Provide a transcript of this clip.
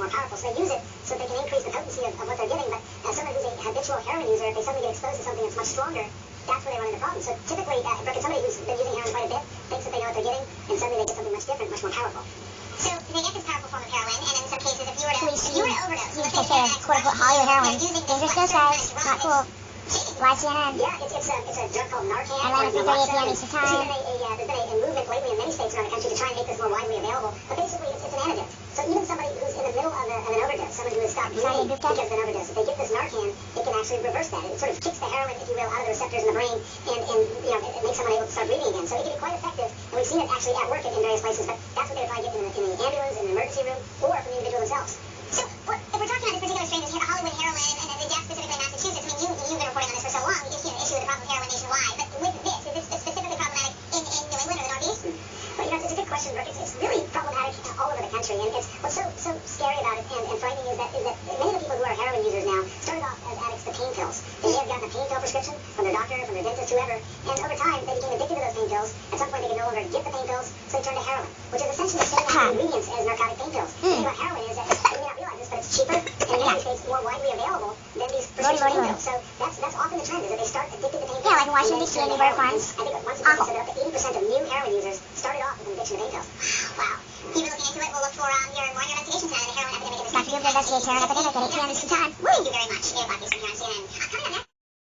more powerful. So they use it so they can increase the potency of what they're giving. But someone who's a habitual heroin user, if they suddenly get exposed to something that's much stronger, that's where they run into problems. So typically, Brooke, somebody who's been using heroin quite a bit thinks that they know what they're getting, and suddenly they get something much different, much more powerful. So they get this powerful form of heroin, and in some cases, if you were to overdose, let's say quote-unquote Hollywood heroin, dangerous dosage, not cool. Live CNN. Yeah, it's a drug called Narcan. Atlanta 3:30 p.m. Eastern Time. There's been a movement lately in many states around the country to try and make this more widely available. But basically, it's an antidote. So even somebody who's in the middle of an overdose, someone who has stopped breathing because of an overdose, if they get this Narcan, it can actually reverse that. It sort of kicks the heroin, if you will, out of the receptors in the brain, and it makes someone able to start breathing again. So it can be quite effective, and we've seen it actually at work in various places. But that's what they're trying to get in the ambulance, in the emergency room, or from the individual themselves. So if we're talking about this particular strain, this Hollywood heroin, and the death specifically in Massachusetts, I mean, you've been reporting on this for so long. You see an issue with the problem of heroin nationwide. But with this, is this specifically problematic in New England or the Northeast? Well, it's a good question, Brooke. It's really problematic all over the country. And what's so scary about it and frightening is that many of the people who are heroin users now started off as addicts to pain pills. They may have gotten a pain pill prescription from their doctor, from their dentist, whoever. And over time, they became addicted to those pain pills. At some point, they could no longer get the pain pills, so they turned to heroin, which is essentially the same active ingredients as narcotic pain pills. The thing about heroin is that you may not realize this, but it's cheaper and in many states more widely available than these prescription pain pills. So that's often the trend, is that they start addicted to pain pills. Yeah, like in Washington, D.C. and Newburgh Farms. I think once upon a time, up to 80% of new heroin users started off with an addiction to pain pills. Wow. Keep looking into it. We'll look for more on your investigation tonight of the heroin epidemic in this country. Dr. Gupta investigates heroin epidemic at 8 p.m. Eastern Time. Thank you very much.